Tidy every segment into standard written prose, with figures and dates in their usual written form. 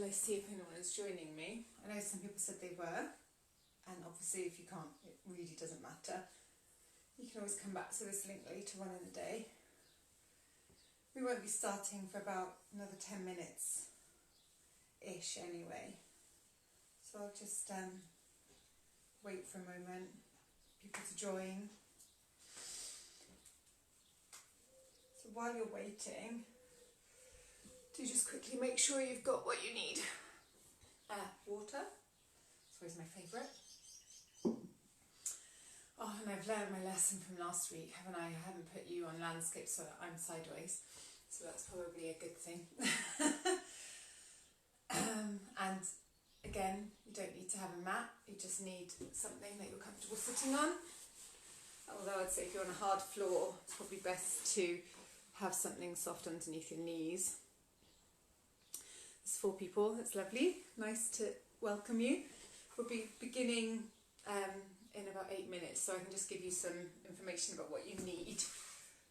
till I see if anyone is joining me. I know some people said they were, and obviously if you can't, it really doesn't matter. You can always come back to this link later on in the day. We won't be starting for about another 10 minutes-ish anyway. So I'll just wait for a moment, people to join. So while you're waiting, do just quickly make sure you've got what you need. Water, it's always my favourite. Oh, and I've learned my lesson from last week, haven't I? I haven't put you on landscape so that I'm sideways, so that's probably a good thing. And again, you don't need to have a mat, you just need something that you're comfortable sitting on. Although I'd say if you're on a hard floor, it's probably best to have something soft underneath your knees. There's 4 people, that's lovely, nice to welcome you. We'll be beginning in about 8 minutes, so I can just give you some information about what you need,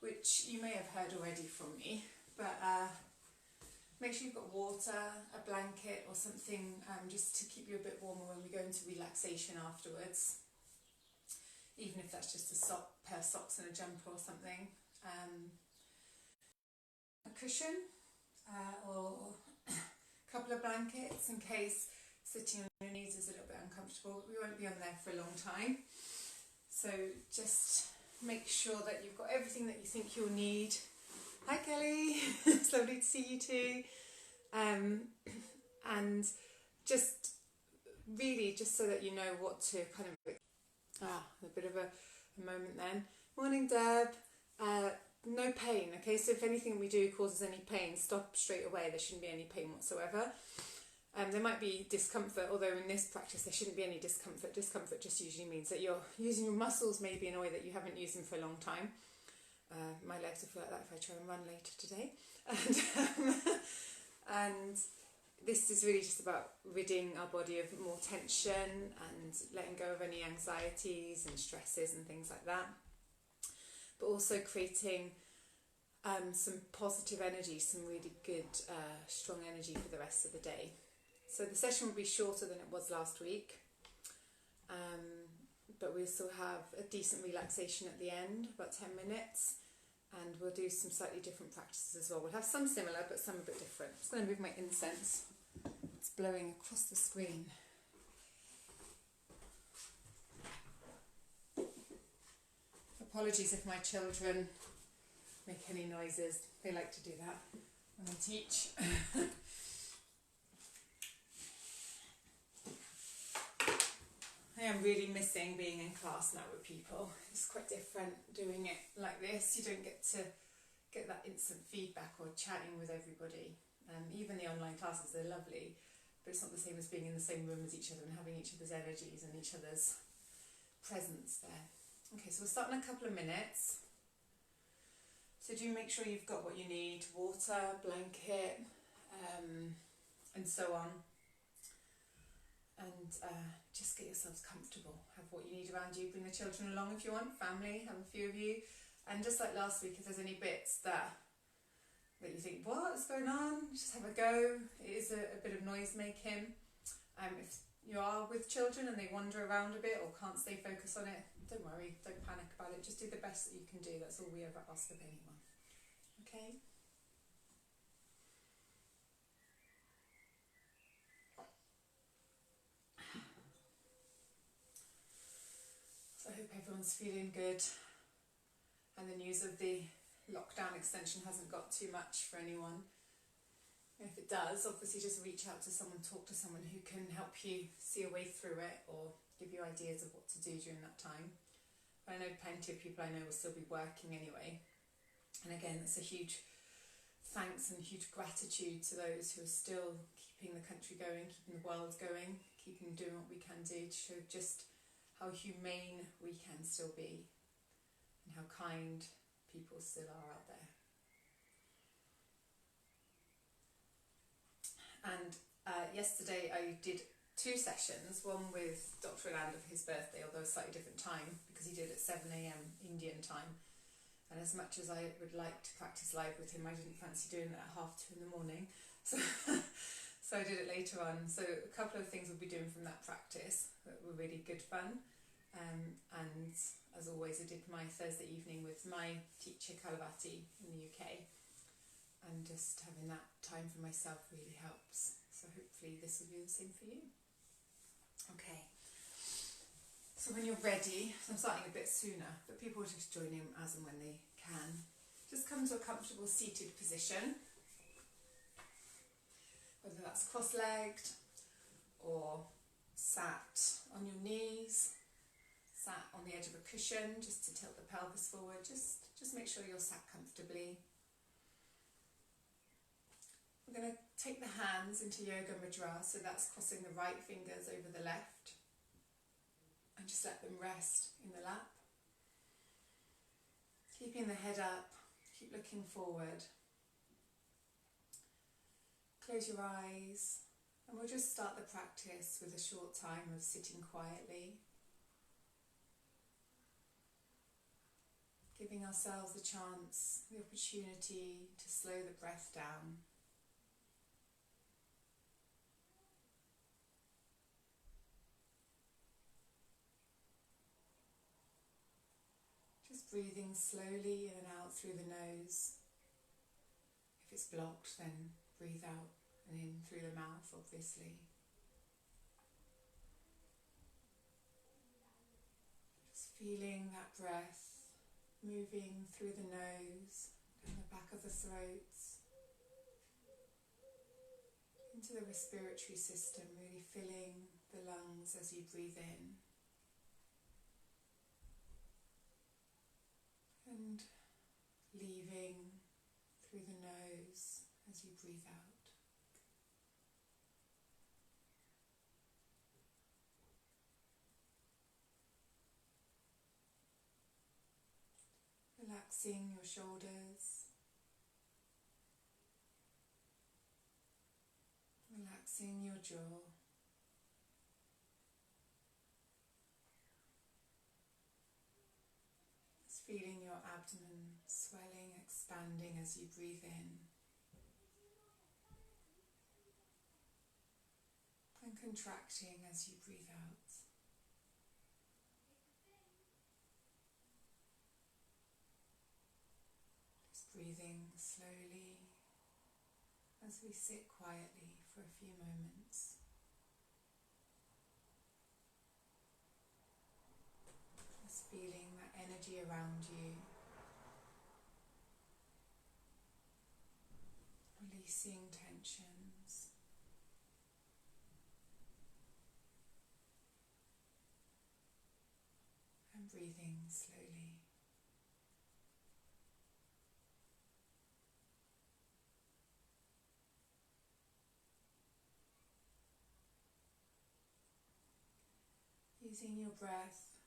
which you may have heard already from me, but make sure you've got water, a blanket or something just to keep you a bit warmer when we go into relaxation afterwards, even if that's just a pair of socks and a jumper or something. A cushion or a couple of blankets in case sitting on your knees is a little bit uncomfortable. We won't be on there for a long time, so just make sure that you've got everything that you think you'll need. Hi Kelly, it's lovely to see you too. And just really just so that you know what to kind of a bit of a moment then. Morning Deb. No pain, okay, so if anything we do causes any pain, stop straight away. There shouldn't be any pain whatsoever. There might be discomfort, although in this practice there shouldn't be any discomfort. Discomfort just usually means that you're using your muscles maybe in a way that you haven't used them for a long time. My legs will feel like that if I try and run later today. And this is really just about ridding our body of more tension and letting go of any anxieties and stresses and things like that. But also creating some positive energy, some really good strong energy for the rest of the day. So the session will be shorter than it was last week, but we'll still have a decent relaxation at the end, about 10 minutes, and we'll do some slightly different practices as well. We'll have some similar but some a bit different. I'm just going to move my incense. It's blowing across the screen. Apologies if my children make any noises. They like to do that when I teach. I am really missing being in class now with people. It's quite different doing it like this. You don't get to get that instant feedback or chatting with everybody. Even the online classes, they're lovely, but it's not the same as being in the same room as each other and having each other's energies and each other's presence there. Okay, so we'll start in a couple of minutes. So do make sure you've got what you need, water, blanket, and so on. And just get yourselves comfortable. Have what you need around you. Bring the children along if you want, family, have a few of you. And just like last week, if there's any bits that you think, what's going on? Just have a go. It is a bit of noise making. If you are with children and they wander around a bit or can't stay focused on it, don't worry, don't panic about it. Just do the best that you can do. That's all we ever ask of anyone. Okay? So I hope everyone's feeling good and the news of the lockdown extension hasn't got too much for anyone. If it does, obviously just reach out to someone, talk to someone who can help you see a way through it or give you ideas of what to do during that time. But I know plenty of people I know will still be working anyway. And again, it's a huge thanks and huge gratitude to those who are still keeping the country going, keeping the world going, keeping doing what we can do to show just how humane we can still be and how kind people still are out there. And yesterday I did 2 sessions, one with Dr. Anand for his birthday, although a slightly different time because he did it at 7 AM Indian time. And as much as I would like to practice live with him, I didn't fancy doing it at 2:30 in the morning. So So I did it later on. So a couple of things we'll be doing from that practice that were really good fun. And as always, I did my Thursday evening with my teacher Kalavati in the UK. And just having that time for myself really helps. So hopefully this will be the same for you. Okay. So when you're ready, so I'm starting a bit sooner, but people will just join in as and when they can. Just come to a comfortable seated position. Whether that's cross-legged or sat on your knees, sat on the edge of a cushion just to tilt the pelvis forward. Just make sure you're sat comfortably. We're going to take the hands into Yoga Mudra, so that's crossing the right fingers over the left, and just let them rest in the lap. Keeping the head up, keep looking forward. Close your eyes, and we'll just start the practice with a short time of sitting quietly. Giving ourselves the chance, the opportunity to slow the breath down. Just breathing slowly in and out through the nose. If it's blocked, then breathe out and in through the mouth, obviously. Just feeling that breath moving through the nose, down the back of the throat, into the respiratory system, really filling the lungs as you breathe in. And leaving through the nose as you breathe out. Relaxing your shoulders, relaxing your jaw. Just feeling your abdomen swelling, expanding as you breathe in. And contracting as you breathe out. Breathing slowly as we sit quietly for a few moments. Just feeling that energy around you. Releasing tensions. And breathing slowly. Using your breath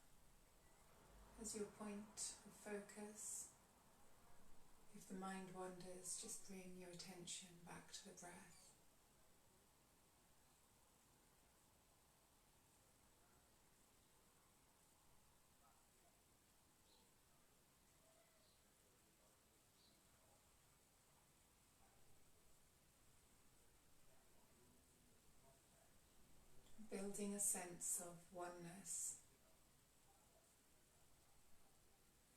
as your point of focus. If the mind wanders, just bring your attention back to the breath. Building a sense of oneness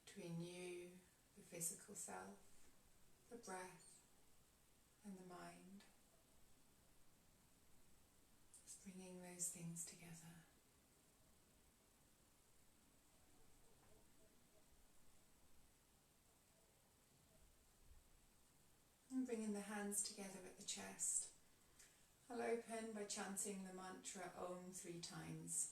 between you, the physical self, the breath, and the mind. Just bringing those things together. And bringing the hands together at the chest. I'll open by chanting the mantra Om 3 times.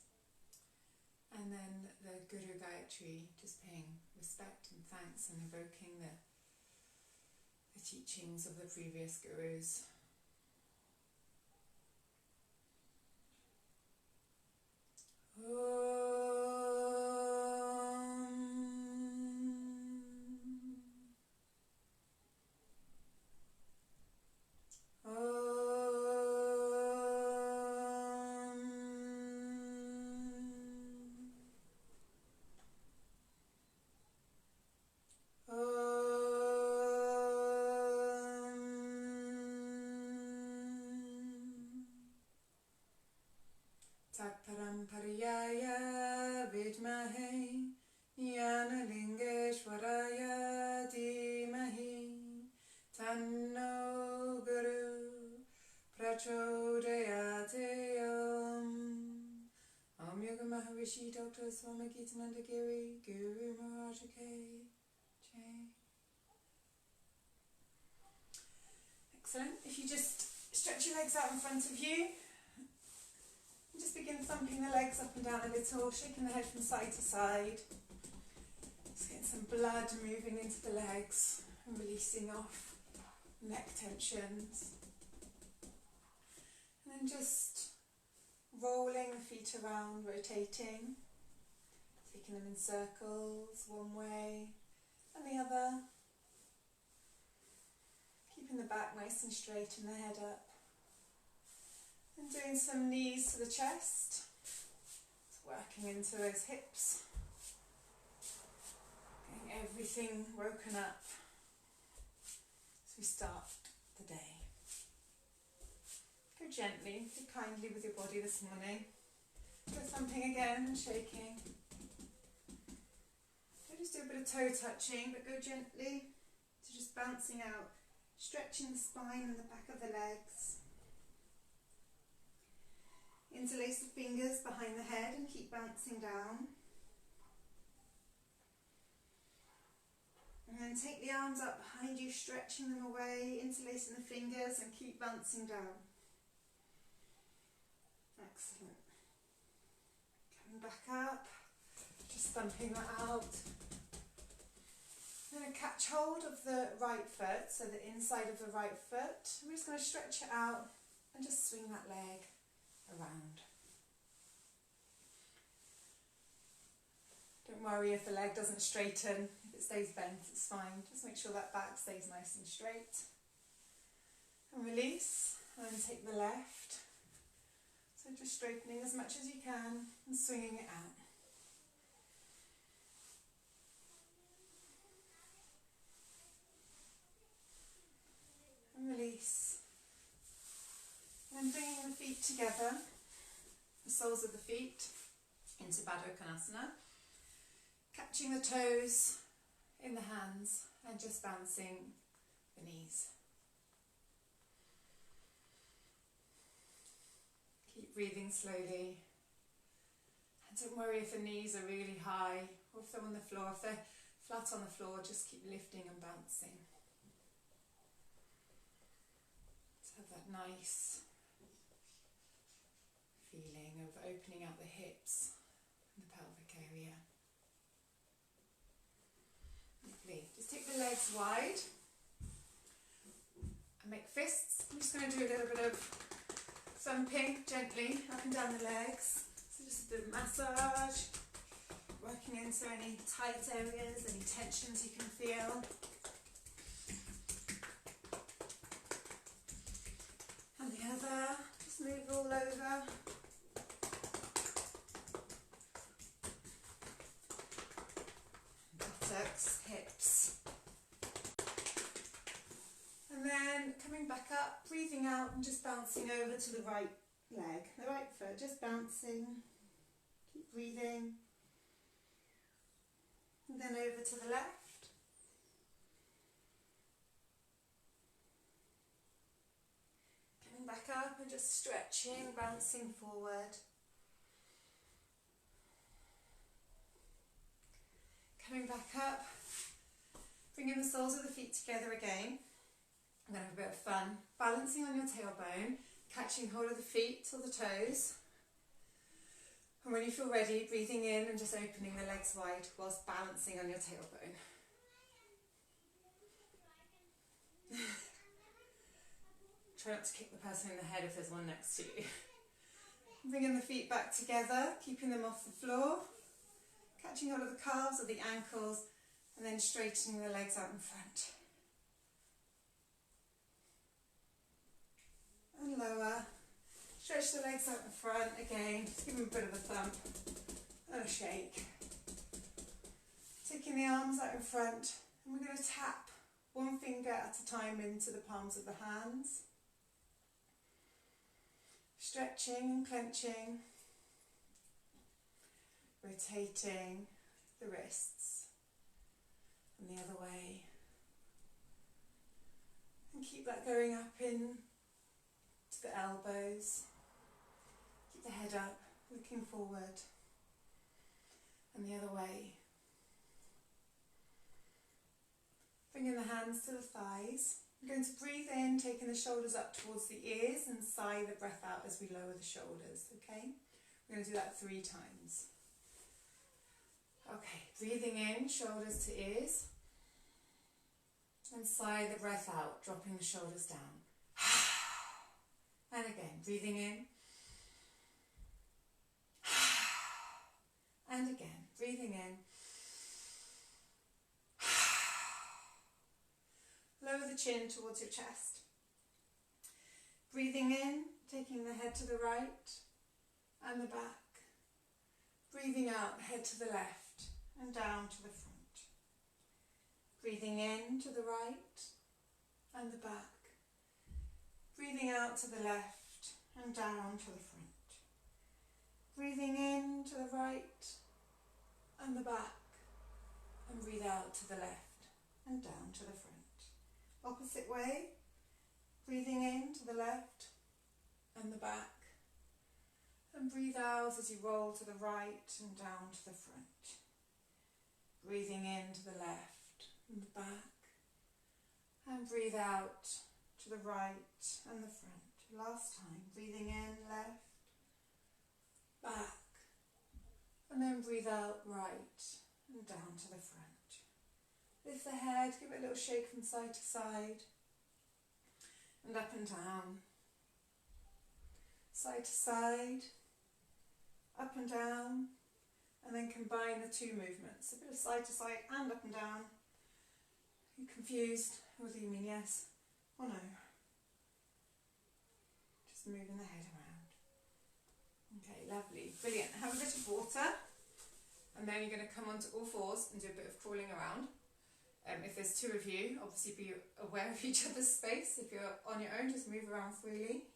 And then the Guru Gayatri, just paying respect and thanks and evoking the teachings of the previous gurus. Prachodayate Om Yoga Maharishi Dr. Swami Gitananda Giri Guru Maharaja K. Excellent. If you just stretch your legs out in front of you, and just begin thumping the legs up and down a little, shaking the head from side to side. Just getting some blood moving into the legs and releasing off neck tensions. And then just rolling the feet around, rotating, taking them in circles, one way and the other. Keeping the back nice and straight and the head up. And doing some knees to the chest. Just working into those hips. Getting everything woken up as we start the day. Go gently, go kindly with your body this morning. Go thumping again and shaking. Don't just do a bit of toe touching, but go gently. So just bouncing out, stretching the spine and the back of the legs. Interlace the fingers behind the head and keep bouncing down. And then take the arms up behind you, stretching them away, interlacing the fingers and keep bouncing down. Excellent. Coming back up, just thumping that out. I'm going to catch hold of the right foot, so the inside of the right foot. We're just going to stretch it out and just swing that leg around. Don't worry if the leg doesn't straighten. If it stays bent, it's fine. Just make sure that back stays nice and straight. And release, and then take the left. So just straightening as much as you can and swinging it out. And release. And then bringing the feet together, the soles of the feet into Baddha Konasana, catching the toes in the hands and just bouncing the knees. Keep breathing slowly. And don't worry if the knees are really high or if they're on the floor. If they're flat on the floor, just keep lifting and bouncing. To have that nice feeling of opening out the hips and the pelvic area. Lovely. Just take the legs wide and make fists. I'm just going to do a little bit of thumping gently up and down the legs. So just a bit of massage, working into any tight areas, any tensions you can feel. And the other, just move all over. Buttocks, hips. And then coming back up, breathing out and just bouncing over to the right leg, the right foot, just bouncing. Keep breathing. And then over to the left. Coming back up and just stretching, bouncing forward. Coming back up, bringing the soles of the feet together again. I'm going to have a bit of fun. Balancing on your tailbone, catching hold of the feet or the toes. And when you feel ready, breathing in and just opening the legs wide whilst balancing on your tailbone. Try not to kick the person in the head if there's one next to you. Bringing the feet back together, keeping them off the floor. Catching hold of the calves or the ankles and then straightening the legs out in front. And lower. Stretch the legs out in front again. Just give them a bit of a thump and a shake. Taking the arms out in front and we're going to tap one finger at a time into the palms of the hands. Stretching and clenching. Rotating the wrists and the other way. And keep that going up in to the elbows. Keep the head up, looking forward. And the other way. Bringing the hands to the thighs. I'm going to breathe in, taking the shoulders up towards the ears and sigh the breath out as we lower the shoulders, okay? We're going to do that 3 times. Okay, breathing in, shoulders to ears. And sigh the breath out, dropping the shoulders down. And again, breathing in. And again, breathing in. Lower the chin towards your chest. Breathing in, taking the head to the right and the back. Breathing out, head to the left and down to the front. Breathing in to the right and the back. Breathing out to the left and down to the front. Breathing in to the right and the back. And breathe out to the left and down to the front. Opposite way. Breathing in to the left and the back. And breathe out as you roll to the right and down to the front. Breathing in to the left and the back. And breathe out to the right and the front. Last time. Breathing in, left, back. And then breathe out right and down to the front. Lift the head, give it a little shake from side to side. And up and down. Side to side. Up and down. And then combine the 2 movements. A bit of side to side and up and down. You're confused? What do you mean yes or no? Just moving the head around. Okay, lovely. Brilliant. Have a bit of water. And then you're going to come onto all fours and do a bit of crawling around. If there's 2 of you, obviously be aware of each other's space. If you're on your own, just move around freely.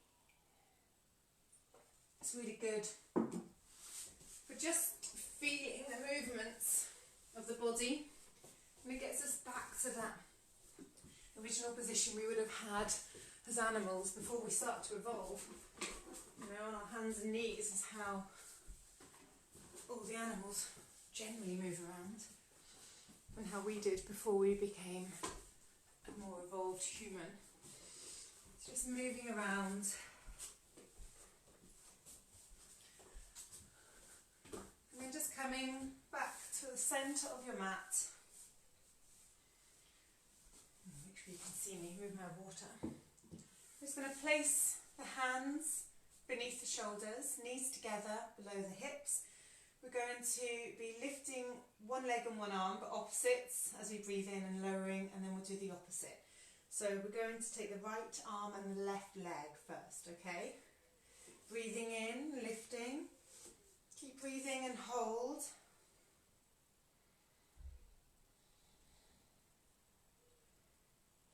It's really good. But just feeling the movements of the body, and it gets us back to that original position we would have had as animals before we start to evolve. You know, on our hands and knees is how all the animals generally move around, and how we did before we became a more evolved human. It's just moving around. And then just coming back to the centre of your mat. Make sure you can see me move my water. I'm just going to place the hands beneath the shoulders, knees together below the hips. We're going to be lifting one leg and one arm, but opposites as we breathe in and lowering, and then we'll do the opposite. So we're going to take the right arm and the left leg first, okay? Breathing in, lifting. Keep breathing and hold.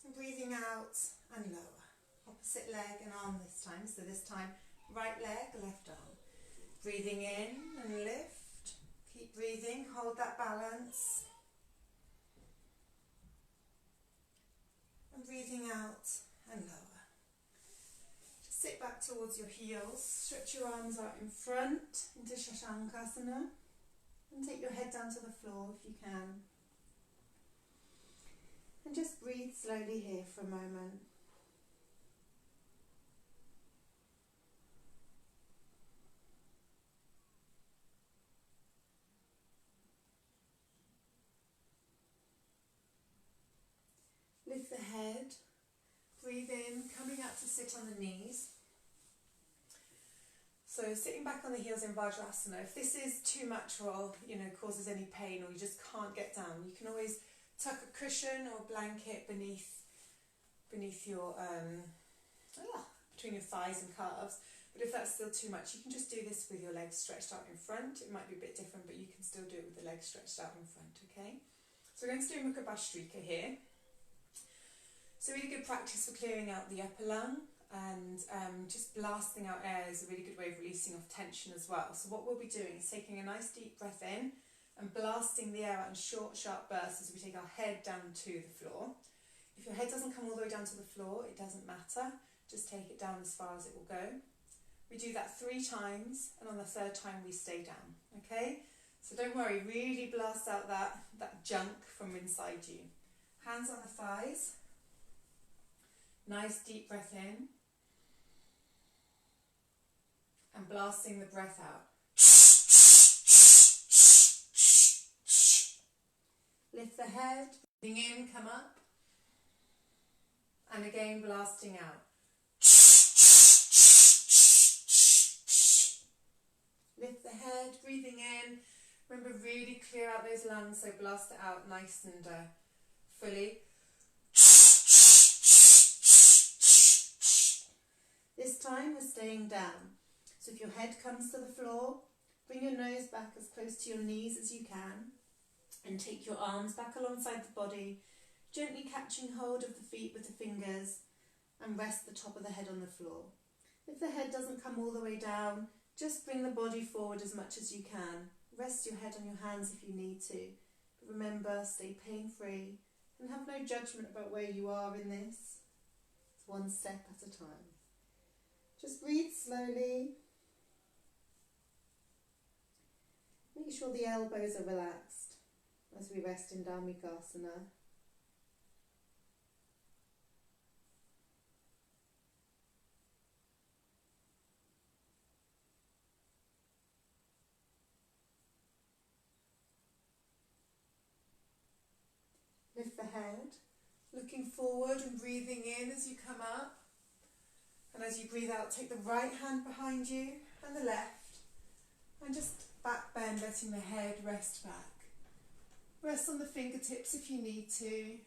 And breathing out and lower. Opposite leg and arm this time. So this time, right leg, left arm. Breathing in and lift. Keep breathing, hold that balance. And breathing out and lower. Just sit back towards your heels. Stretch your arms out in front into Shashankasana. And take your head down to the floor if you can. And just breathe slowly here for a moment. Lift the head, breathe in, coming out to sit on the knees. So sitting back on the heels in Vajrasana. If this is too much or causes any pain, or you just can't get down, you can always tuck a cushion or a blanket beneath your between your thighs and calves. But if that's still too much, you can just do this with your legs stretched out in front. It might be a bit different, but you can still do it with the legs stretched out in front, okay? So we're going to do Mukha Bhastrika here. So really good practice for clearing out the upper lung, and just blasting out air is a really good way of releasing off tension as well. So what we'll be doing is taking a nice deep breath in and blasting the air out in short, sharp bursts as we take our head down to the floor. If your head doesn't come all the way down to the floor, it doesn't matter. just take it down as far as it will go. We do that 3 times, and on the 3rd time we stay down, okay? So don't worry, really blast out that junk from inside you. Hands on the thighs. Nice deep breath in. And blasting the breath out. Lift the head, breathing in, come up. And again, blasting out. Lift the head, breathing in. Remember, really clear out those lungs, so blast it out nice and fully. This time we're staying down. So if your head comes to the floor, bring your nose back as close to your knees as you can, and take your arms back alongside the body, gently catching hold of the feet with the fingers, and rest the top of the head on the floor. If the head doesn't come all the way down, just bring the body forward as much as you can. Rest your head on your hands if you need to. But remember, stay pain-free and have no judgment about where you are in this. It's one step at a time. Just breathe slowly. Make sure the elbows are relaxed as we rest in Dharmikasana. Lift the head, looking forward and breathing in as you come up. And as you breathe out, take the right hand behind you and the left. And just back bend, letting the head rest back. Rest on the fingertips if you need to.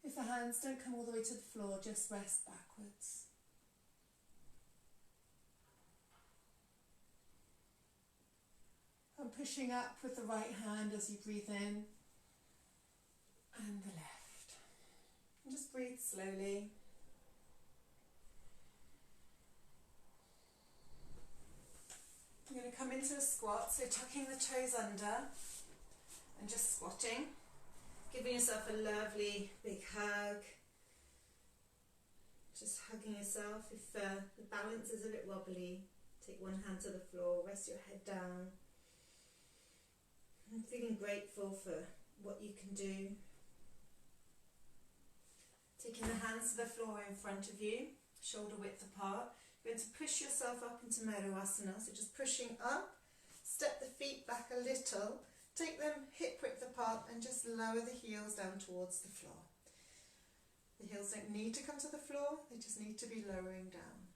If the hands don't come all the way to the floor, just rest backwards. And pushing up with the right hand as you breathe in. And the left. And just breathe slowly. I'm going to come into a squat, so tucking the toes under and just squatting. Giving yourself a lovely big hug. Just hugging yourself. If the balance is a bit wobbly, take one hand to the floor, rest your head down. I'm feeling grateful for what you can do. Taking the hands to the floor in front of you, shoulder width apart. You're going to push yourself up into Merusasana, so just pushing up, step the feet back a little, take them hip width apart and just lower the heels down towards the floor. The heels don't need to come to the floor, they just need to be lowering down.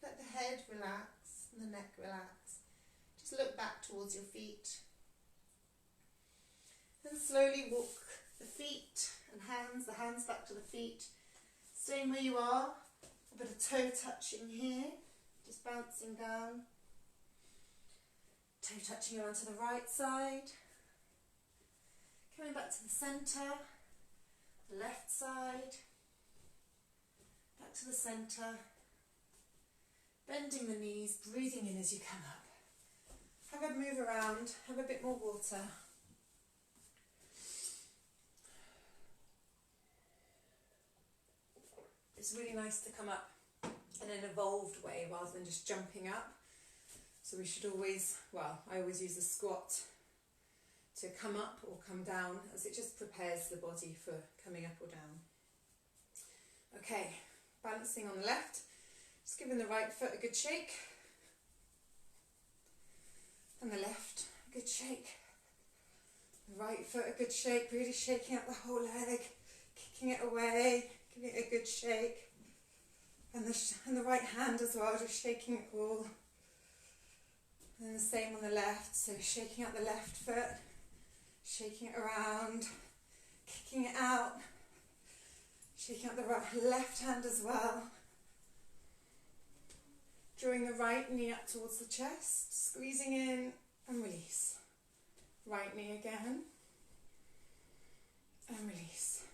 Let the head relax and the neck relax. Just look back towards your feet. Then slowly walk the feet and hands, the hands back to the feet. Staying where you are, a bit of toe touching here, just bouncing down. Toe touching around to the right side. Coming back to the centre, left side, back to the centre. Bending the knees, breathing in as you come up. Have a move around, have a bit more water. It's really nice to come up in an evolved way rather than just jumping up. So we should always, I always use the squat to come up or come down, as it just prepares the body for coming up or down. Okay, balancing on the left, just giving the right foot a good shake. And the left, a good shake. The right foot a good shake, really shaking out the whole leg, kicking it away. Give it a good shake, and the right hand as well, just shaking it all. And the same on the left, so shaking out the left foot, shaking it around, kicking it out, shaking out the left hand as well. Drawing the right knee up towards the chest, squeezing in and release. Right knee again, and release.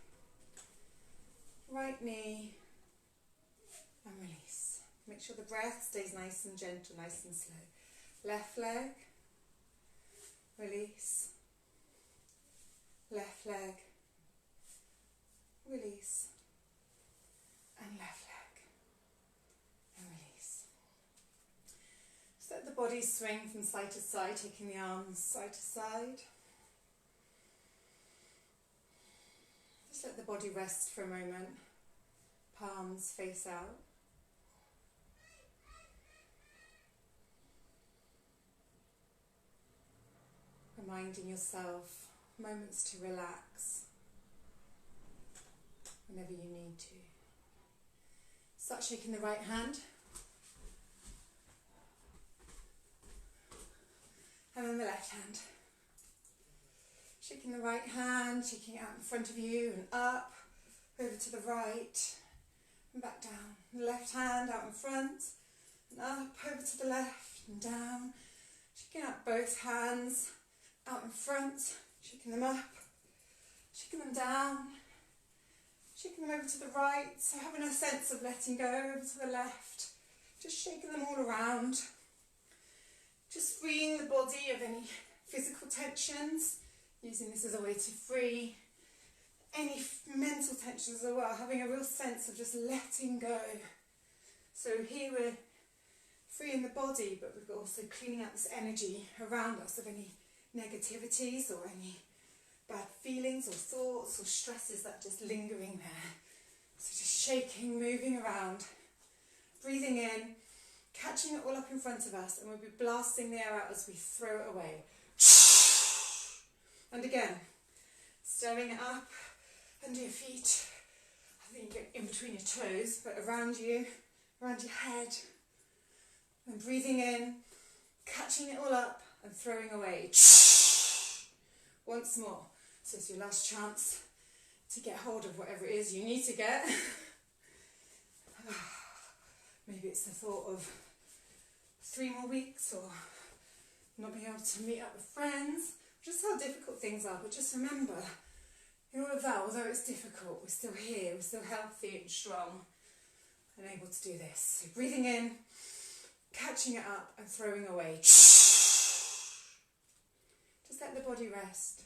Right knee and release. Make sure the breath stays nice and gentle, nice and slow. Left leg, release. Left leg, release. And left leg. body swing from side to side, taking the arms side to side. Just let the body rest for a moment. Palms face out. Reminding yourself moments to relax whenever you need to. Start shaking the right hand. And then the left hand. Shaking the right hand, shaking it out in front of you and up, over to the right and back down. The left hand out in front and up, over to the left and down. Shaking out both hands out in front, shaking them up, shaking them down, shaking them over to the right. So having a sense of letting go over to the left, just shaking them all around. Just freeing the body of any physical tensions, using this as a way to free any mental tensions as well, having a real sense of just letting go. So here we're freeing the body, but we're also cleaning out this energy around us of any negativities or any bad feelings or thoughts or stresses that are just lingering there. So just shaking, moving around, breathing in, catching it all up in front of us, and we'll be blasting the air out as we throw it away. And again, stirring it up under your feet. I think you get in between your toes, but around you, around your head. And breathing in, catching it all up and throwing away. Once more. So it's your last chance to get hold of whatever it is you need to get. Maybe it's the thought of 3 more weeks or not being able to meet up with friends. Just how difficult things are, but just remember, in all of that, although it's difficult, we're still here, we're still healthy and strong and able to do this. So breathing in, catching it up and throwing away. Just let the body rest.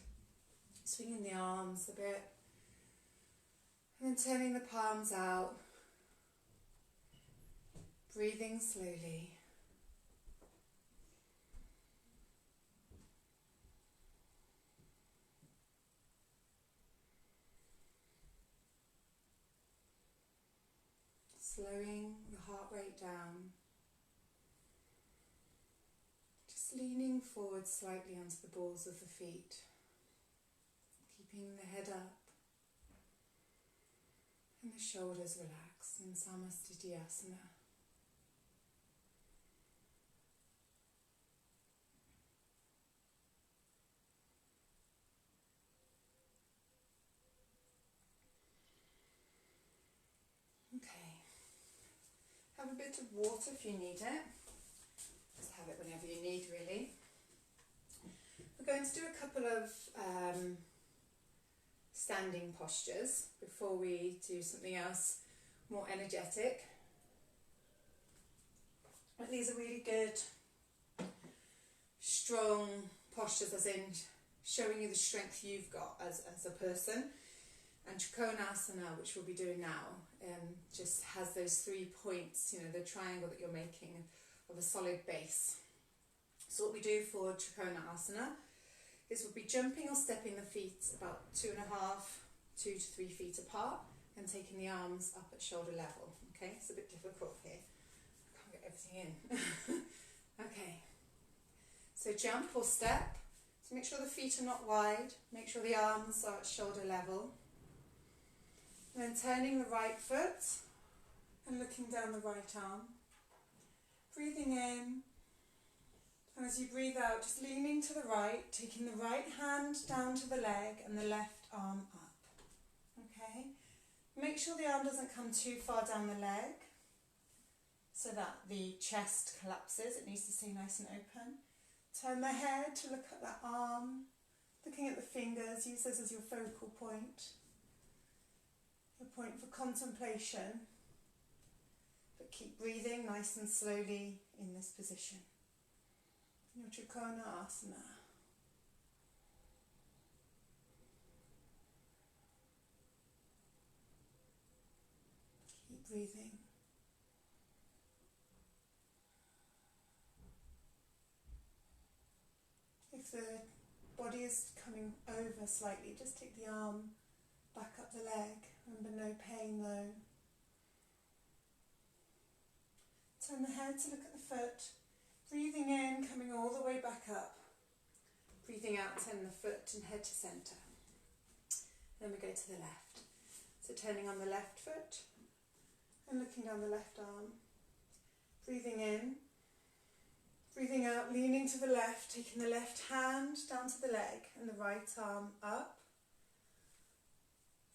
Swinging the arms a bit. And then turning the palms out. Breathing slowly. Slowing the heart rate down. Just leaning forward slightly onto the balls of the feet. Keeping the head up. And the shoulders relaxed in Samasthiti-asana. Have a bit of water if you need it. Just have it whenever you need, really. We're going to do a couple of standing postures before we do something else more energetic. But these are really good, strong postures, as in showing you the strength you've got as a person. And Trikonasana, which we'll be doing now, just has those 3 points, the triangle that you're making of a solid base. So what we do for Trikonasana is we'll be jumping or stepping the feet about 2 to 3 feet apart and taking the arms up at shoulder level. Okay, it's a bit difficult here. I can't get everything in. Okay, so jump or step. So make sure the feet are not wide. Make sure the arms are at shoulder level. And then turning the right foot and looking down the right arm. Breathing in. And as you breathe out, just leaning to the right, taking the right hand down to the leg and the left arm up. Okay? Make sure the arm doesn't come too far down the leg so that the chest collapses. It needs to stay nice and open. Turn the head to look at that arm, looking at the fingers. Use those as your focal point. A point for contemplation, but keep breathing nice and slowly in this position. Your Trikonasana. Keep breathing. the body is coming over slightly, just take the arm back up the leg. Remember, no pain though. Turn the head to look at the foot. Breathing in, coming all the way back up. Breathing out, turn the foot and head to centre. Then we go to the left. So turning on the left foot and looking down the left arm. Breathing in. Breathing out, leaning to the left, taking the left hand down to the leg and the right arm up.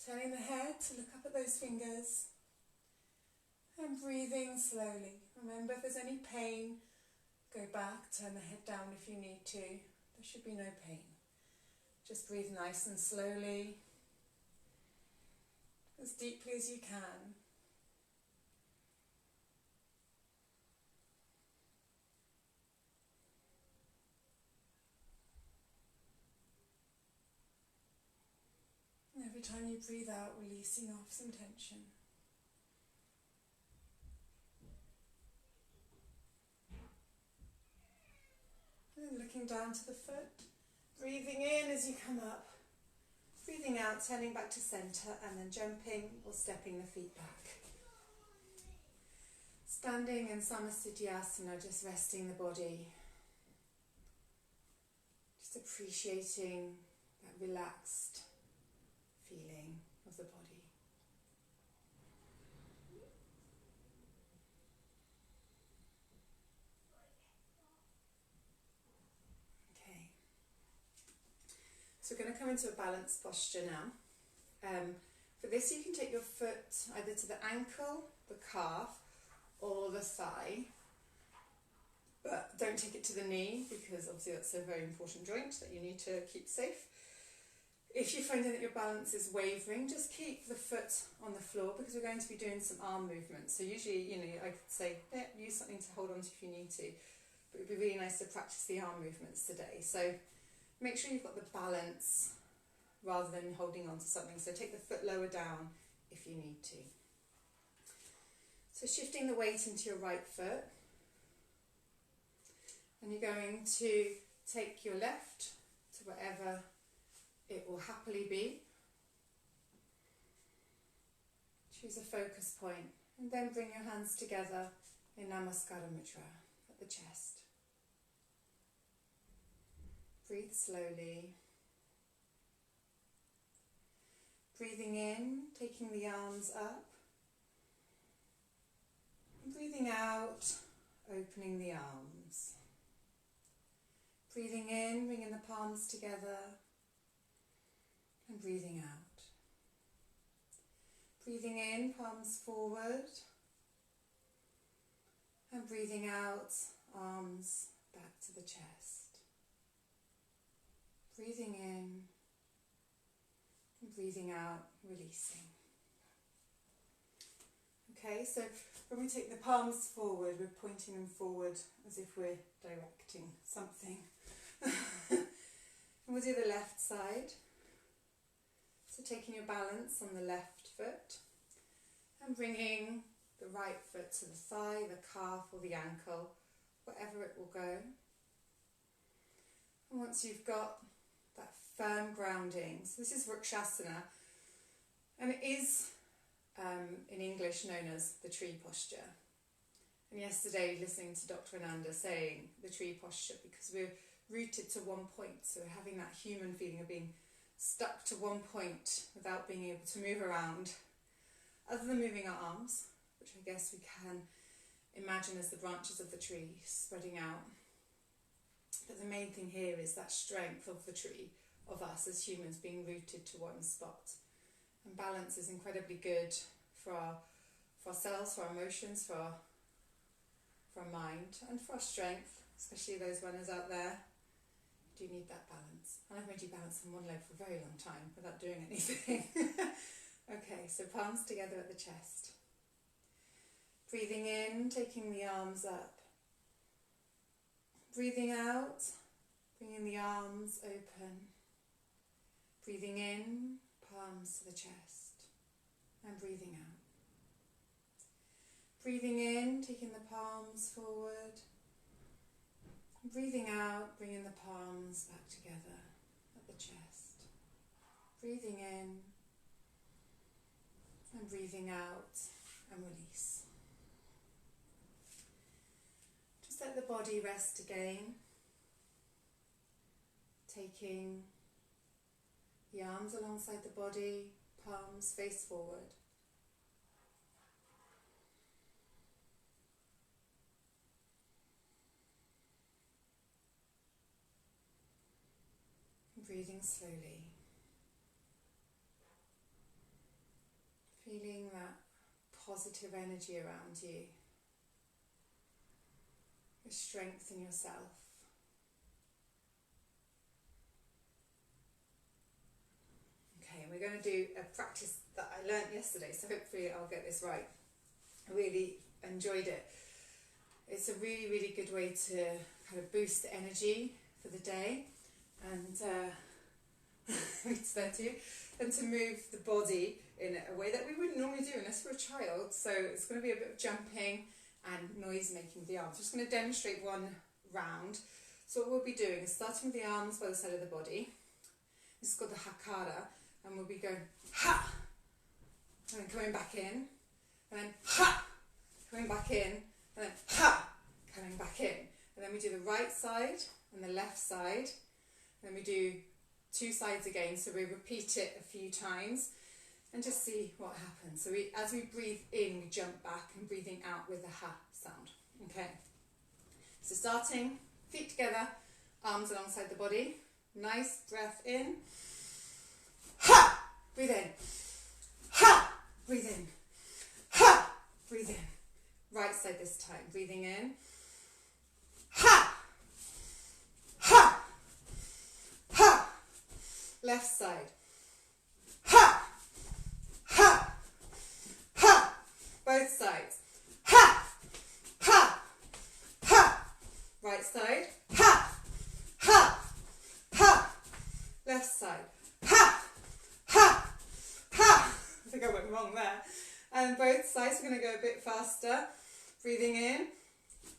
Turning the head to look up at those fingers. And breathing slowly. Remember, if there's any pain, go back, turn the head down if you need to. There should be no pain. Just breathe nice and slowly, as deeply as you can. And every time you breathe out, releasing off some tension. And looking down to the foot, breathing in as you come up, breathing out, turning back to centre and then jumping or stepping the feet back. Standing in Samastitiasana, just resting the body, just appreciating that relaxed feeling of the body. So we're going to come into a balanced posture now. For this you can take your foot either to the ankle, the calf or the thigh, but don't take it to the knee because obviously that's a very important joint that you need to keep safe. If you're finding that your balance is wavering, just keep the foot on the floor because we're going to be doing some arm movements. So usually, I could say, use something to hold on to if you need to, but it would be really nice to practice the arm movements today. So make sure you've got the balance rather than holding on to something. So take the foot lower down if you need to. So shifting the weight into your right foot. And you're going to take your left to wherever it will happily be. Choose a focus point and then bring your hands together in Namaskara Mudra at the chest. Breathe slowly. Breathing in, taking the arms up. And breathing out, opening the arms. Breathing in, bringing the palms together. And breathing out. Breathing in, palms forward. And breathing out, arms back to the chest. Breathing in and breathing out, releasing. Okay, so when we take the palms forward, we're pointing them forward as if we're directing something. And we'll do the left side. So taking your balance on the left foot and bringing the right foot to the thigh, the calf or the ankle, wherever it will go. And once you've got that firm grounding, so this is Relaxation, and it is in English known as the tree posture. And yesterday listening to Dr. Ananda saying the tree posture because we're rooted to one point, so we're having that human feeling of being stuck to one point without being able to move around, other than moving our arms, which I guess we can imagine as the branches of the tree spreading out. But the main thing here is that strength of the tree, of us as humans being rooted to one spot. And balance is incredibly good for ourselves, for our emotions, for our mind, and for our strength, especially those runners out there who do need that balance. And I've made you balance on one leg for a very long time without doing anything. Okay, so palms together at the chest. Breathing in, taking the arms up. Breathing out, bringing the arms open. Breathing in, palms to the chest. And breathing out. Breathing in, taking the palms forward. Breathing out, bringing the palms back together at the chest. Breathing in and breathing out and release. Just let the body rest again. Taking the arms alongside the body, palms face forward. Breathing slowly. Feeling that positive energy around you. The strength in yourself. Okay, and we're going to do a practice that I learnt yesterday, so hopefully I'll get this right. I really enjoyed it. It's a really, really good way to kind of boost the energy for the day. And and to move the body in a way that we wouldn't normally do unless we're a child. So it's going to be a bit of jumping and noise making with the arms. I'm just going to demonstrate one round. So what we'll be doing is starting with the arms by the side of the body. This is called the hakara, and we'll be going ha, and then coming back in, and then ha, coming back in, and then ha, coming back in. And then we do the right side and the left side. Then we do two sides again, so we repeat it a few times and just see what happens. So as we breathe in, we jump back, and breathing out with the ha sound. Okay. So starting, feet together, arms alongside the body. Nice breath in. Ha! Breathe in. Ha! Breathe in. Ha! Breathe in. Right side this time. Breathing in. Ha! Ha! Ha! Left side. Ha! Ha! Ha! Both sides. Ha! Ha! Ha! Right side. Ha! Ha! Ha! Left side. Ha! Ha! Ha! I think I went wrong there. And both sides, we're going to go a bit faster. Breathing in.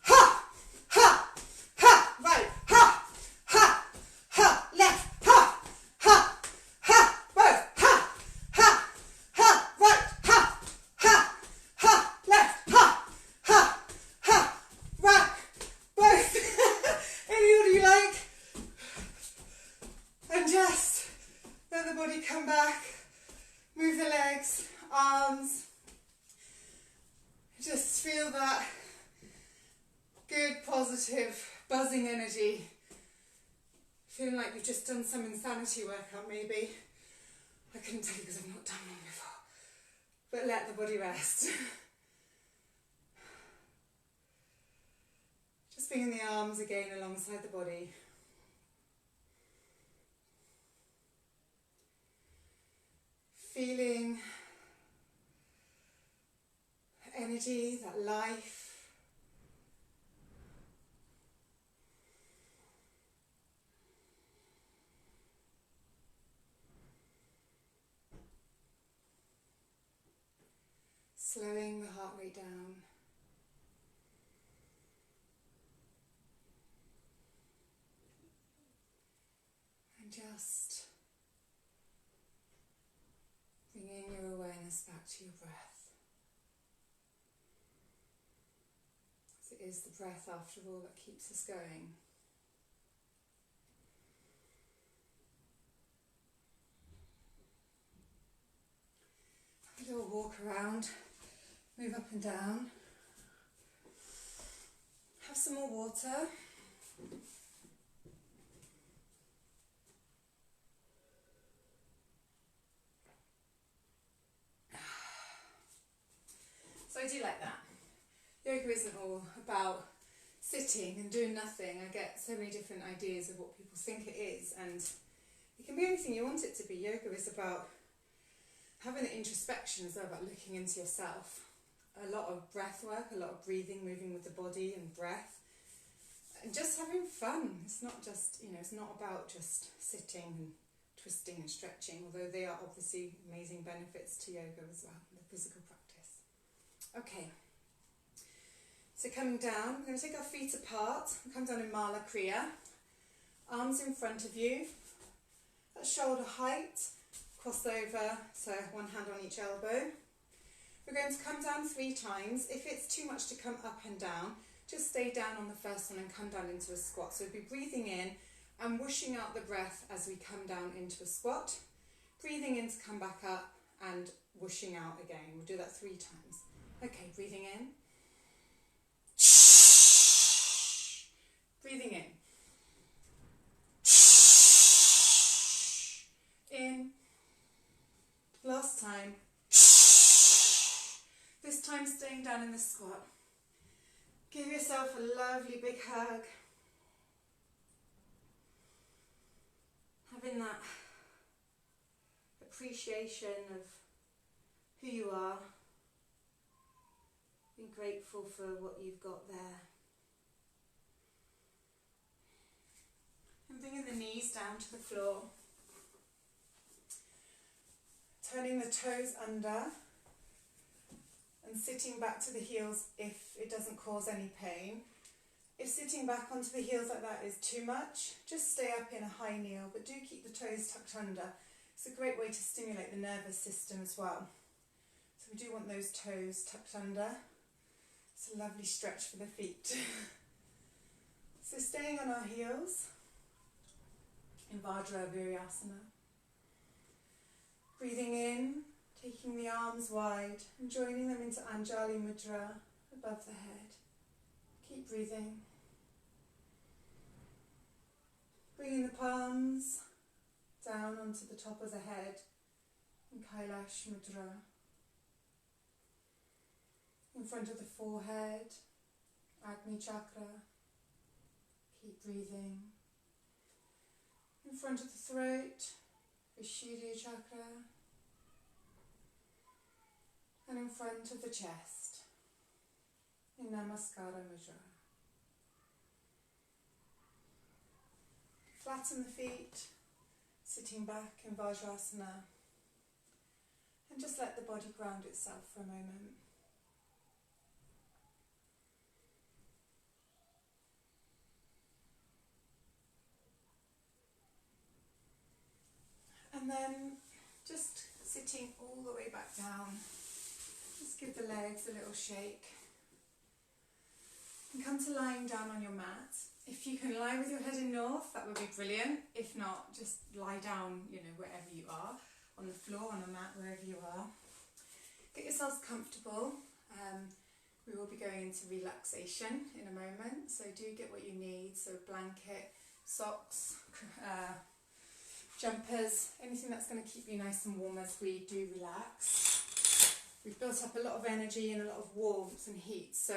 Ha! Ha! Ha! Right. Ha! Ha! Ha! Left. Ha! Ha! Ha! Both. Ha! Ha! Ha! Right. Ha! Ha! Ha! Left. Ha! Ha! Ha! Right. Both. Any order you like. And just let the body come back. Move the legs, arms. Just feel that good, positive, buzzing energy. Feeling like you've just done some insanity workout maybe. I couldn't tell you because I've not done one before. But let the body rest. Just bringing the arms again alongside the body. Feeling energy, that life. Slowing the heart rate down. And just bringing your awareness back to your breath. It is the breath, after all, that keeps us going. A little walk around, move up and down. Have some more water. So I do like that. Yoga isn't all about sitting and doing nothing. I get so many different ideas of what people think it is, and it can be anything you want it to be. Yoga is about having the introspection as well, about looking into yourself. A lot of breath work, a lot of breathing, moving with the body and breath, and just having fun. It's not just, it's not about just sitting and twisting and stretching, although they are obviously amazing benefits to yoga as well, the physical practice. Okay. So coming down, we're going to take our feet apart and come down in Mala Kriya. Arms in front of you, at shoulder height, cross over, so one hand on each elbow. We're going to come down 3 times. If it's too much to come up and down, just stay down on the first one and come down into a squat. So we'll be breathing in and whooshing out the breath as we come down into a squat. Breathing in to come back up and whooshing out again. We'll do that 3 times. Okay, breathing in. Breathing in. In. Last time. This time staying down in the squat. Give yourself a lovely big hug. Having that appreciation of who you are. Being grateful for what you've got there. And bringing the knees down to the floor. Turning the toes under. And sitting back to the heels if it doesn't cause any pain. If sitting back onto the heels like that is too much, just stay up in a high kneel, but do keep the toes tucked under. It's a great way to stimulate the nervous system as well. So we do want those toes tucked under. It's a lovely stretch for the feet. So staying on our heels in Vajra Viryasana. Breathing in. Taking the arms wide and joining them into Anjali Mudra above the head. Keep breathing. Bringing the palms down onto the top of the head in Kailash Mudra. In front of the forehead, Agni Chakra. Keep breathing. In front of the throat, Vishuddha Chakra. And in front of the chest, in Namaskara Mudra. Flatten the feet, sitting back in Vajrasana, and just let the body ground itself for a moment. And then just sitting all the way back down. Just give the legs a little shake. And come to lying down on your mat. If you can lie with your head in north, that would be brilliant. If not, just lie down, wherever you are, on the floor, on a mat, wherever you are. Get yourselves comfortable. We will be going into relaxation in a moment, so do get what you need. So blanket, socks, jumpers, anything that's going to keep you nice and warm as we do relax. We've built up a lot of energy and a lot of warmth and heat, so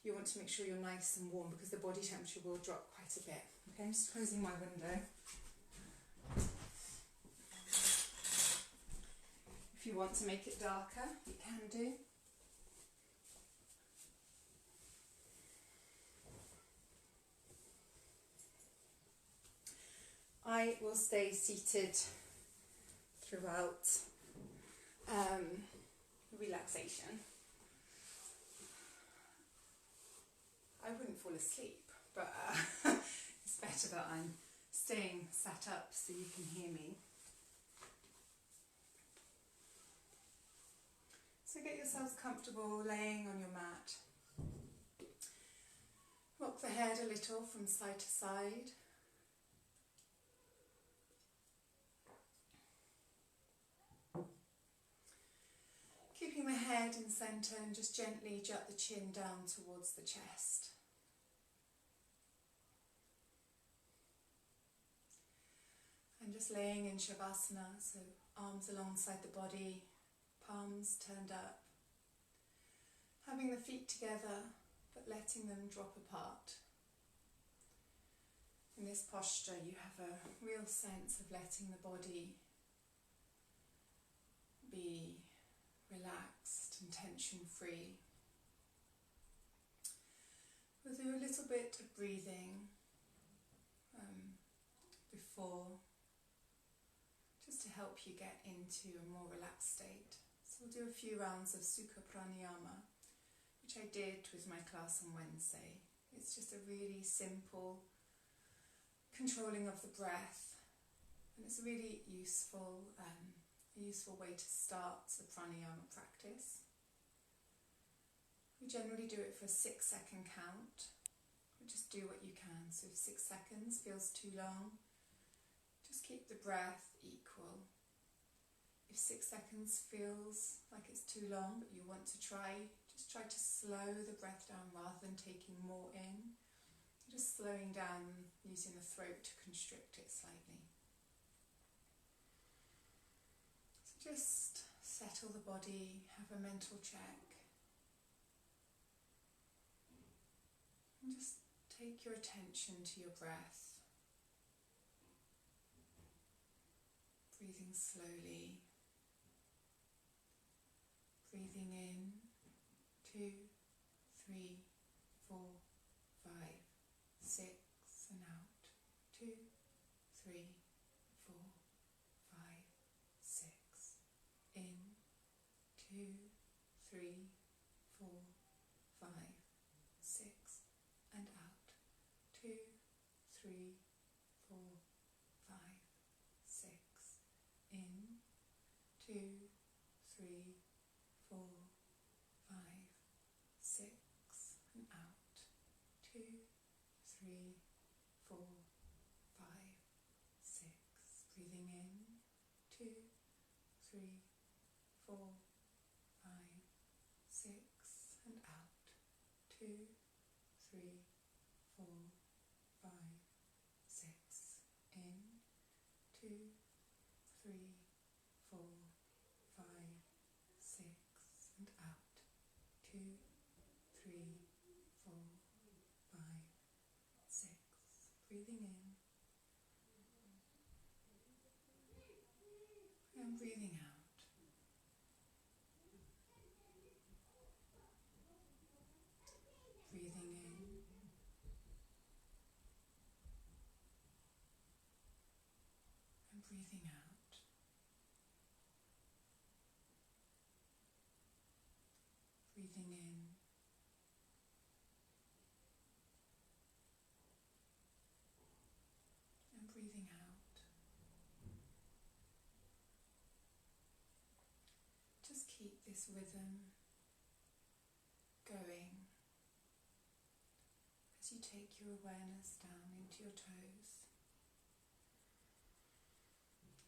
you want to make sure you're nice and warm because the body temperature will drop quite a bit. Okay, I'm just closing my window. If you want to make it darker, you can do. I will stay seated throughout relaxation. I wouldn't fall asleep, but it's better that I'm staying sat up so you can hear me. So get yourselves comfortable laying on your mat. Rock the head a little from side to side. Keeping the head in centre and just gently jut the chin down towards the chest. And just laying in Shavasana, so arms alongside the body, palms turned up. Having the feet together, but letting them drop apart. In this posture, you have a real sense of letting the body be relaxed and tension-free. We'll do a little bit of breathing before, just to help you get into a more relaxed state. So we'll do a few rounds of Sukha Pranayama, which which I did with my class on Wednesday. It's just a really simple controlling of the breath, and it's a really useful way to start the pranayama practice. We generally do it for a 6-second count. Just do what you can. So if 6 seconds feels too long, just keep the breath equal. If 6 seconds feels like it's too long but you want to just try to slow the breath down rather than taking more in. Just slowing down using the throat to constrict it slightly. So just settle the body, have a mental check, and just take your attention to your breath, breathing slowly, breathing in 2, 3, 4, 5, 6, and out 2, 3, 4, 5, 6, in 2, 3, 4, 5, 6, and out 2, 3, 4, 5, 6, in 2, 3, 4, 5, 6, and out 2, 3, 4, 5, 6. Breathing in 2, 3, 4, 5, 6, and out 2, 3, 4, 5, 6. In 2, 3, 4, 5, 6, and out 2, 3, 4, 5, 6. Breathing in and breathing out. Breathing in and breathing out. Breathing in and breathing out. Just keep this rhythm going as you take your awareness down into your toes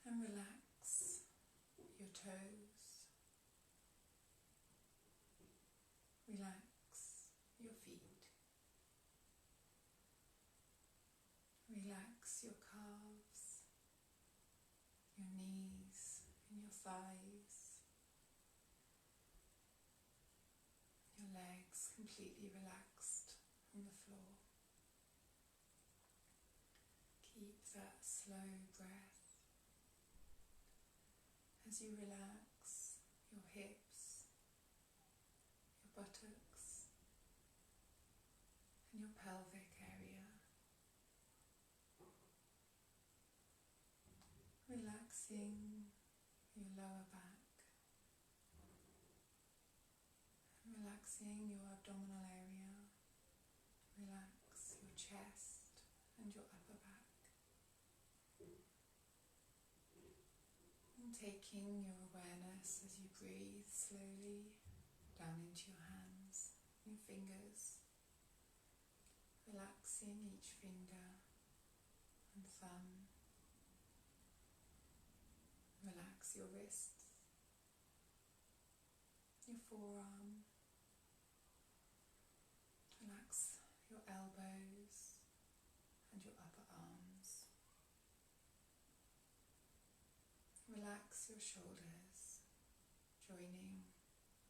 and relax your toes, relax your feet, relax your calves, your knees and your thighs, your legs completely relaxed on the floor. Keep that slow breath as you relax your hips, your buttocks and your pelvic area. Relaxing your lower back, and relaxing your abdominal area. Relax your chest and your upper back. And taking your awareness as you breathe slowly down into your hands, your fingers, relaxing each finger and thumb. Relax your wrists, your forearm, relax your elbows and your upper arms. Relax your shoulders, joining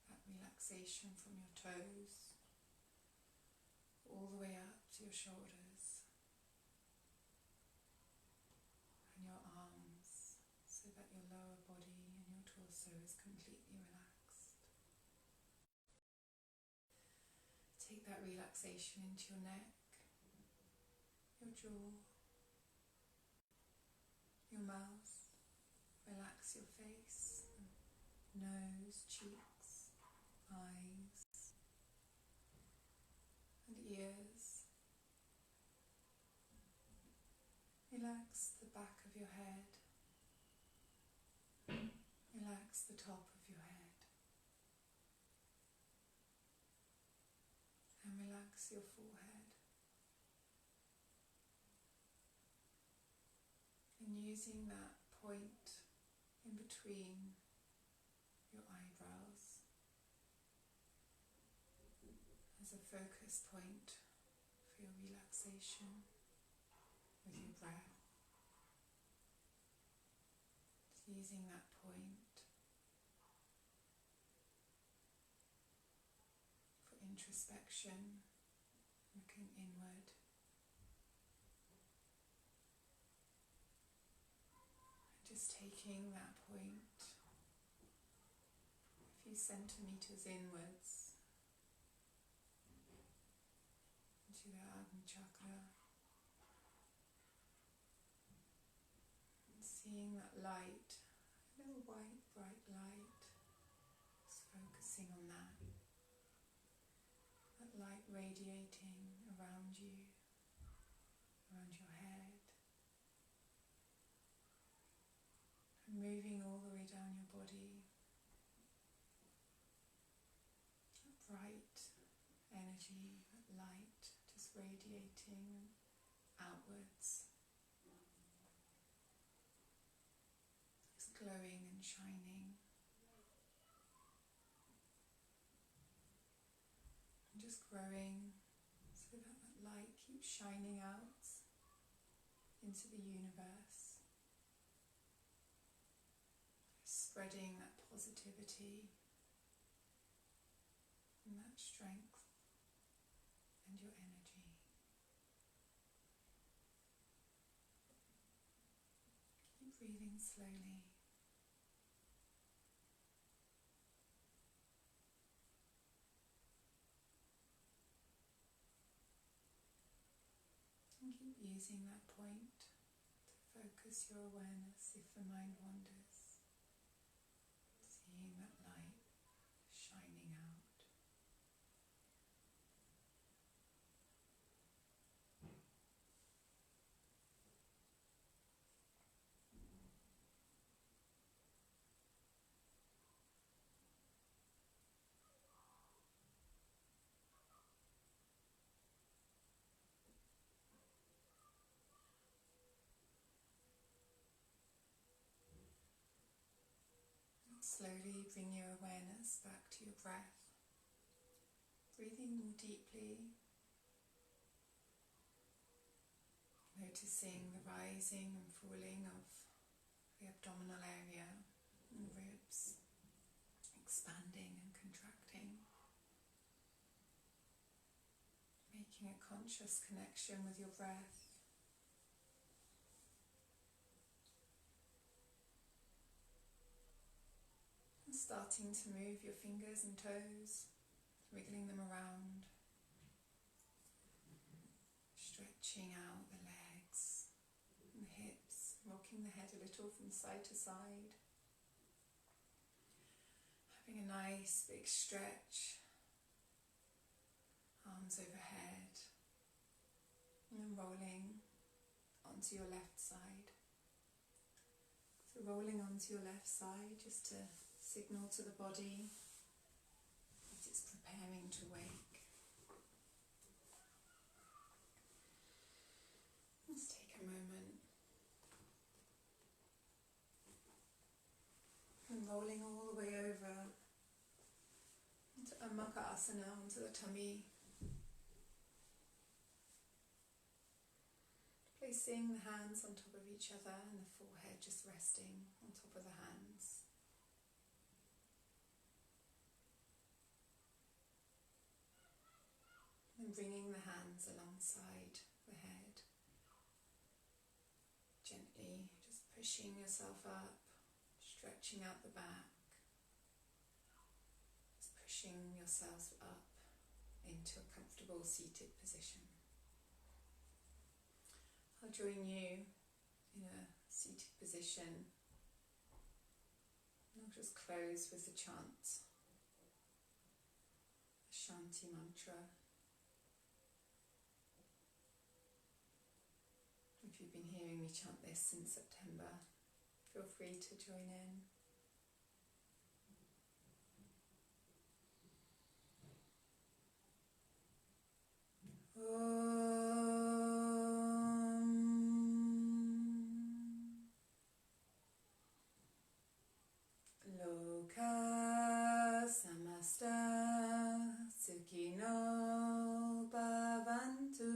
that relaxation from your toes all the way up to your shoulders and your arms, so that your lower body and your torso is completely relaxed. Take that relaxation into your neck, your jaw, your mouth. Relax your face, nose, cheeks, eyes, ears. Relax the back of your head. Relax the top of your head. And relax your forehead. And using that point in between your eyebrows as a focus point for your relaxation with your breath. Just using that point for introspection, looking inward. Just taking that point a few centimeters inwards into the Agni chakra, and seeing that light, a little white bright light, just focusing on that light radiating around you, around your head, and moving all the way down your body. That bright energy, that light just radiating outwards. It's glowing and shining. And just growing so that that light keeps shining out into the universe. Spreading that positivity and that strength and your energy. Keep breathing slowly. And keep using that point to focus your awareness if the mind wanders. Seeing that light shining out. Slowly bring your awareness back to your breath, breathing more deeply, noticing the rising and falling of the abdominal area and the ribs, expanding and contracting, making a conscious connection with your breath. Starting to move your fingers and toes, wiggling them around, stretching out the legs and the hips, rocking the head a little from side to side, having a nice big stretch, arms overhead, and then rolling onto your left side. So rolling onto your left side just to signal to the body that it's preparing to wake. Let's take a moment. And rolling all the way over into a Makasana, onto the tummy. Placing the hands on top of each other and the forehead just resting on top of the hands. And bringing the hands alongside the head. Gently just pushing yourself up, stretching out the back. Just pushing yourself up into a comfortable seated position. I'll join you in a seated position. And I'll just close with the chant, the Shanti mantra. been hearing me chant this since September, feel free to join in. Loka samasta sukhino bhavantu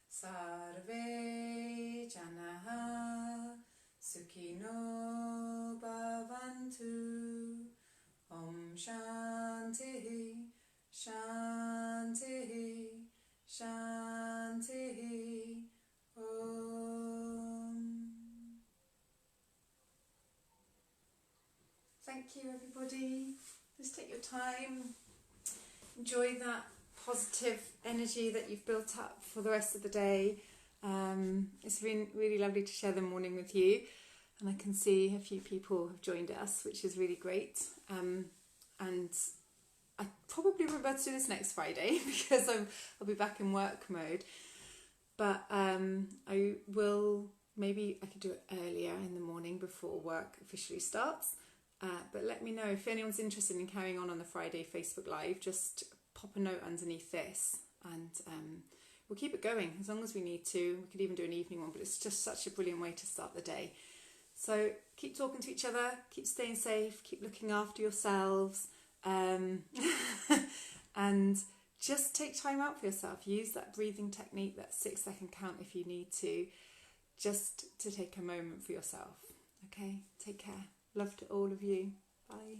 sarve janaha sukhino bhavantu om shanti shanti shanti om. Thank you, everybody. Just take your time, enjoy that positive energy that you've built up for the rest of the day. It's been really lovely to share the morning with you, and I can see a few people have joined us, which is really great. And I probably won't be able to do this next Friday because I'll be back in work mode. But I will, maybe I could do it earlier in the morning before work officially starts. But let me know if anyone's interested in carrying on the Friday Facebook Live. Just pop a note underneath this, and we'll keep it going as long as we need to. We could even do an evening one, but it's just such a brilliant way to start the day. So keep talking to each other, keep staying safe, keep looking after yourselves, and just take time out for yourself. Use that breathing technique, that 6-second count if you need to, just to take a moment for yourself. Okay, take care. Love to all of you. Bye.